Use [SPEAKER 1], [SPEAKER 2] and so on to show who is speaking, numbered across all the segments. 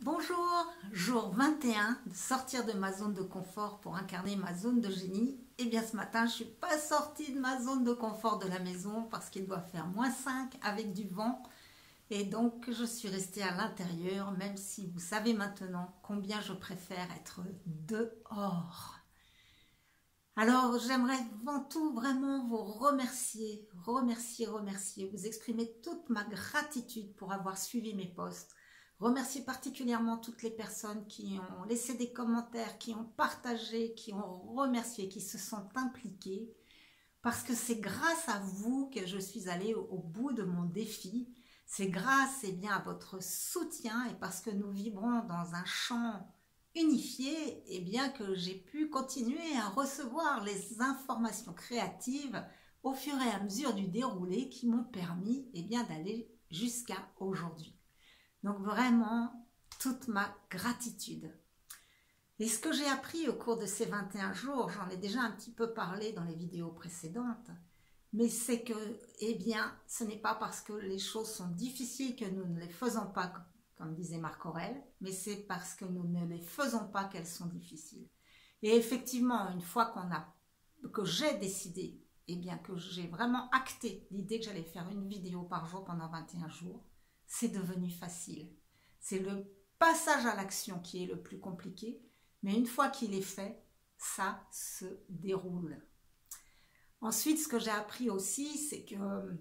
[SPEAKER 1] Bonjour, jour 21 de sortir de ma zone de confort pour incarner ma zone de génie. Et bien ce matin, je ne suis pas sortie de ma zone de confort de la maison parce qu'il doit faire -5 avec du vent. Et donc je suis restée à l'intérieur, même si vous savez maintenant combien je préfère être dehors. Alors j'aimerais avant tout vraiment vous remercier, vous exprimer toute ma gratitude pour avoir suivi mes posts. Remercier particulièrement toutes les personnes qui ont laissé des commentaires, qui ont partagé, qui ont remercié, qui se sont impliquées. Parce que c'est grâce à vous que je suis allée au bout de mon défi. C'est grâce à votre soutien et parce que nous vibrons dans un champ unifié, que j'ai pu continuer à recevoir les informations créatives au fur et à mesure du déroulé qui m'ont permis d'aller jusqu'à aujourd'hui. Donc vraiment, toute ma gratitude. Et ce que j'ai appris au cours de ces 21 jours, j'en ai déjà un petit peu parlé dans les vidéos précédentes, mais c'est que, ce n'est pas parce que les choses sont difficiles que nous ne les faisons pas, comme disait Marc Aurèle, mais c'est parce que nous ne les faisons pas qu'elles sont difficiles. Et effectivement, une fois que j'ai décidé, que j'ai vraiment acté l'idée que j'allais faire une vidéo par jour pendant 21 jours, c'est devenu facile. C'est le passage à l'action qui est le plus compliqué, mais une fois qu'il est fait, ça se déroule. Ensuite, ce que j'ai appris aussi, c'est que,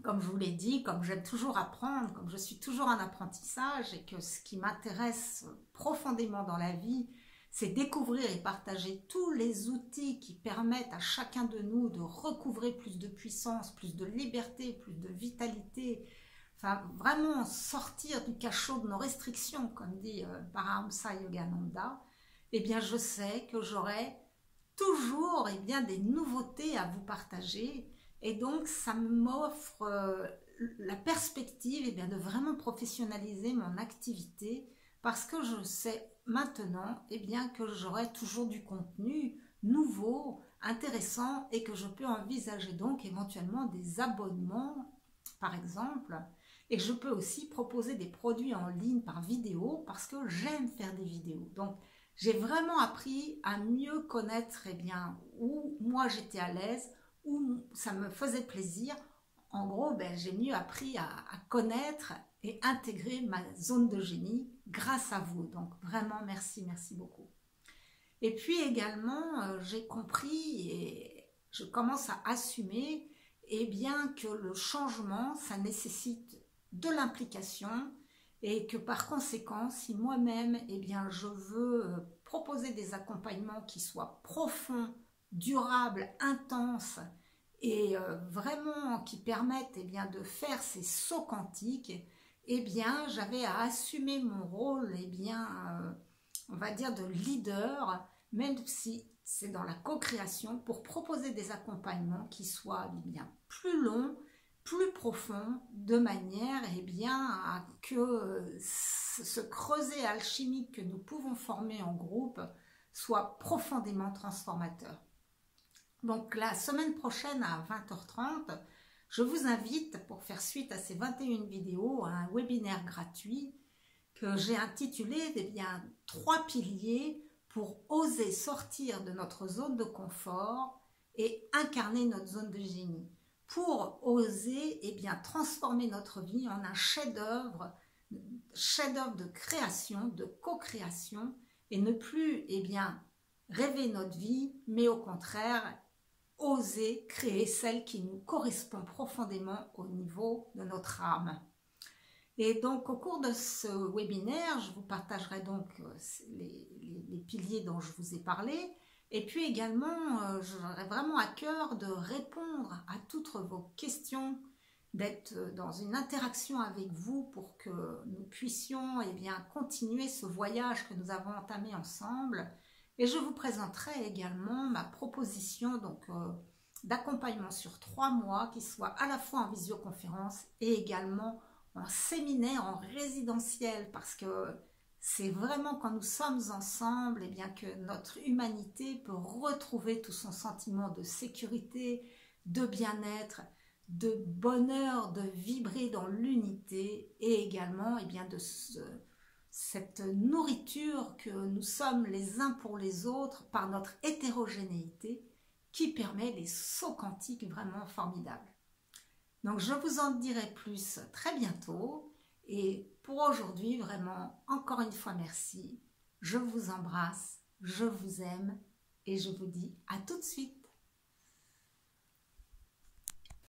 [SPEAKER 1] comme je vous l'ai dit, comme j'aime toujours apprendre, comme je suis toujours en apprentissage, et que ce qui m'intéresse profondément dans la vie, c'est découvrir et partager tous les outils qui permettent à chacun de nous de recouvrer plus de puissance, plus de liberté, plus de vitalité, enfin, vraiment sortir du cachot de nos restrictions, comme dit Paramahansa Yogananda. Je sais que j'aurai toujours des nouveautés à vous partager. Et donc, ça m'offre la perspective de vraiment professionnaliser mon activité parce que je sais maintenant que j'aurai toujours du contenu nouveau, intéressant et que je peux envisager donc éventuellement des abonnements, par exemple. Et je peux aussi proposer des produits en ligne par vidéo parce que j'aime faire des vidéos. Donc, j'ai vraiment appris à mieux connaître où moi j'étais à l'aise, où ça me faisait plaisir. En gros, j'ai mieux appris à connaître et intégrer ma zone de génie grâce à vous. Donc, vraiment, merci beaucoup. Et puis également, j'ai compris et je commence à assumer que le changement, ça nécessite de l'implication et que par conséquent, si moi-même, je veux proposer des accompagnements qui soient profonds, durables, intenses et vraiment qui permettent de faire ces sauts quantiques, j'avais à assumer mon rôle, on va dire de leader, même si c'est dans la co-création, pour proposer des accompagnements qui soient plus longs, plus profond, de manière à que ce creuset alchimique que nous pouvons former en groupe soit profondément transformateur. Donc la semaine prochaine à 20h30, je vous invite pour faire suite à ces 21 vidéos à un webinaire gratuit que j'ai intitulé 3 piliers pour oser sortir de notre zone de confort et incarner notre zone de génie. Pour oser transformer notre vie en un chef-d'œuvre de création, de co-création, et ne plus rêver notre vie, mais au contraire oser créer celle qui nous correspond profondément au niveau de notre âme. Et donc au cours de ce webinaire, je vous partagerai donc les piliers dont je vous ai parlé. Et puis également, j'aurai vraiment à cœur de répondre à toutes vos questions, d'être dans une interaction avec vous pour que nous puissions continuer ce voyage que nous avons entamé ensemble. Et je vous présenterai également ma proposition d'accompagnement sur 3 mois qui soit à la fois en visioconférence et également en séminaire, en résidentiel, parce que c'est vraiment quand nous sommes ensemble que notre humanité peut retrouver tout son sentiment de sécurité, de bien-être, de bonheur, de vibrer dans l'unité et également de cette nourriture que nous sommes les uns pour les autres par notre hétérogénéité qui permet les sauts quantiques vraiment formidables. Donc je vous en dirai plus très bientôt et pour aujourd'hui vraiment encore une fois merci. Je vous embrasse, je vous aime et je vous dis à tout de suite.